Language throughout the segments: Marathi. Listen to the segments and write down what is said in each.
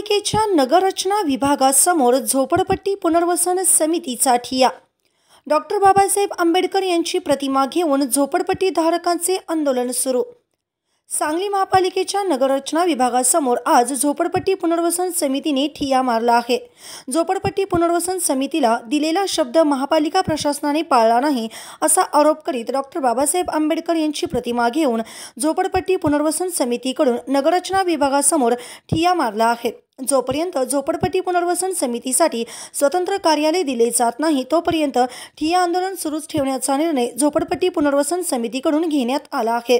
महापालिकेच्या नगररचना विभागासमोर झोपडपट्टी पुनर्वसन समितीचा ठिय्या। डॉक्टर बाबासाहेब आंबेडकर यांची प्रतिमा घेऊन झोपडपट्टी धारकांचे आंदोलन सुरू। सांगली महापालिकेच्या नगररचना विभागासमोर आज झोपडपट्टी पुनर्वसन समितीने ठिय्या मारला आहे। झोपडपट्टी पुनर्वसन समितीला दिलेला शब्द महापालिका प्रशासनाने पाळला नाही असा आरोप करीत डॉक्टर बाबासाहेब आंबेडकर यांची प्रतिमा घेऊन झोपडपट्टी पुनर्वसन समितीकडून नगररचना विभागासमोर ठिय्या मारला आहे। जोपर्यंत झोपडपट्टी पुनर्वसन समितीसाठी स्वतंत्र कार्यालय दिले जात नाही तोपर्यंत ठिय्या आंदोलन सुरूच ठेवण्याचा निर्णय झोपडपट्टी पुनर्वसन समितीकडून घेण्यात आला आहे।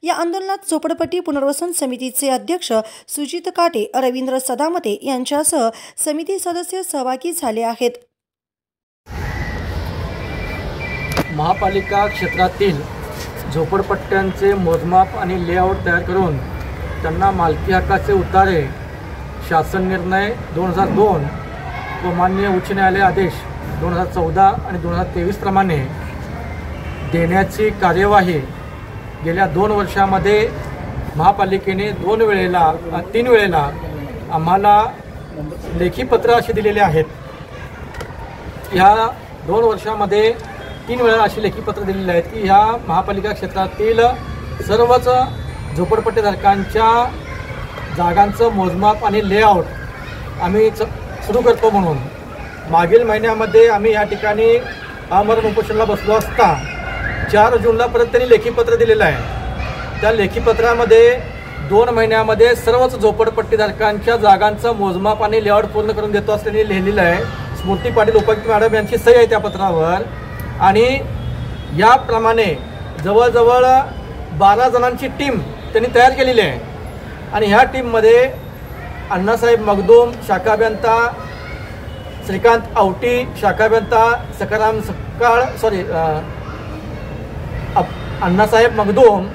या आंदोलनात झोपडपट्टी पुनर्वसन समितीचे अध्यक्ष सुजित काटे, रवींद्र सदामते यांच्यासह समिती सदस्य सहभागी झाले आहेत। महापालिका क्षेत्रातील झोपडपट्ट्यांचे मोजमाप आणि लेआउट तयार करून त्यांना मालकी हक्काचे उतारे शासन निर्णय 2002 व माननीय उच्च न्यायालय आदेश 2014 आणि 2023 प्रमाणे देण्याची कार्यवाही गेल्या 2 वर्षामध्ये महापालिकेने 3 वेळेला आम्हाला लेखी पत्र असे दिलेले आहेत। ह्या 2 वर्षामध्ये 3 वेळा अशी लेखी पत्र दिलेली आहेत की ह्या महापालिका क्षेत्रातील सर्वच झोपडपट्टीधारकांच्या जागांचं मोजमाप आणि लेआउट आम्ही सुरू करतो म्हणून। मागील महिन्यामध्ये आम्ही या ठिकाणी आमरण उपोषणाला बसलो असता 4 जूनला परत त्यांनी लेखीपत्र दिलेलं आहे। त्या लेखीपत्रामध्ये 2 महिन्यामध्ये सर्वच झोपडपट्टीधारकांच्या जागांचं मोजमाप आणि लेआउट पूर्ण करून देतो असं त्यांनी लिहिलेलं आहे। स्मृती पाटील उपायुक्त मॅडम यांची सही आहे त्या पत्रावर आणि याप्रमाणे जवळजवळ 12 जणांची टीम त्यांनी तयार केलेली आहे आणि ह्या टीममध्ये अण्णासाहेब मगदूम शाखा अभियंता, श्रीकांत आवटी शाखा अभियंता, सकाराम सकाळ अण्णासाहेब मगदूम,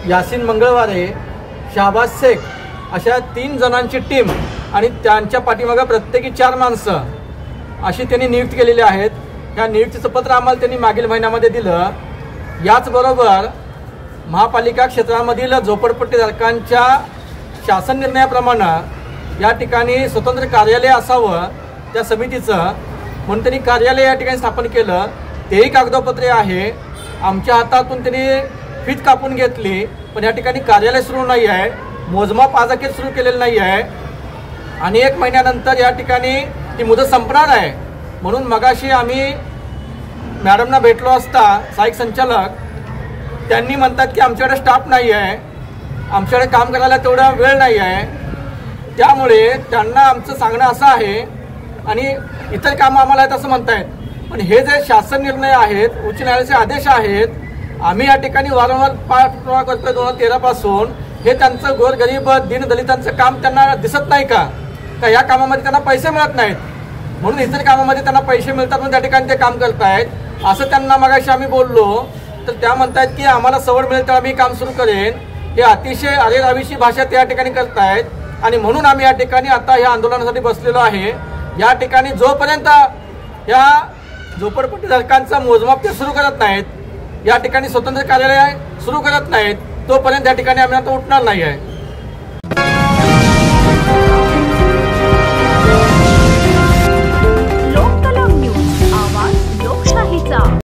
यासीन मंगळवारे, शाहबाज शेख अशा 3 जणांची टीम आणि त्यांच्या पाठीमागे प्रत्येकी 4 माणसं अशी त्यांनी नियुक्त केलेली आहेत। ह्या नियुक्तीचं पत्र आम्हाला त्यांनी मागील महिन्यामध्ये दिलं। याचबरोबर महापालिका क्षेत्रामधील झोपडपट्टीधारकांच्या शासन निर्णयाप्रमाणे या ठिकाणी स्वतंत्र कार्यालय असावं त्या समितीचं म्हणून त्यांनी कार्यालय या ठिकाणी स्थापन केलं। तेही कागदपत्रे आहे। आमच्या हातातून त्यांनी फीत कापून घेतली पण या ठिकाणी कार्यालय सुरू नाही आहे, मोजमाप आजही सुरू केलेलं नाही आहे आणि 1 महिन्यानंतर या ठिकाणी ती मुदत संपणार आहे। म्हणून मगाशी आम्ही मॅडमना भेटलो असता सहाय्यक संचालक त्यांनी म्हणतात की आमच्याकडे स्टाफ नाही आहे, आमच्याकडे काम करायला तेवढा वेळ नाही आहे, त्यामुळे त्यांना आमचं सांगणं असं आहे आणि इतर कामं आम्हाला आहेत असं म्हणतायत। पण हे जे शासन निर्णय आहेत, उच्च न्यायालयाचे आदेश आहेत, आम्ही या ठिकाणी वारंवार पाठपुरावा करतोय 2013 पासून। हे त्यांचं गोरगरीब दीनदलितांचं काम त्यांना दिसत नाही का या कामामध्ये त्यांना पैसे मिळत नाहीत म्हणून इतर कामामध्ये त्यांना पैसे मिळतात म्हणून त्या ठिकाणी ते काम करतायत असं त्यांना मगाशी आम्ही बोललो तर त्या म्हणतायत की आम्हाला सवड मिळेल तर आम्ही काम सुरू करेन। हे अतिशय अरेरावीची भाषा त्या ठिकाणी करतायत आणि म्हणून आम्ही या ठिकाणी आता या आंदोलनासाठी बसलेलो आहे। या ठिकाणी जोपर्यंत या झोपडपट्टीधारकांचा मोजमाप ते सुरू करत नाहीत, या ठिकाणी स्वतंत्र कार्यालय सुरू करत नाहीत तोपर्यंत या ठिकाणी आम्ही आता उठणार नाही आहे।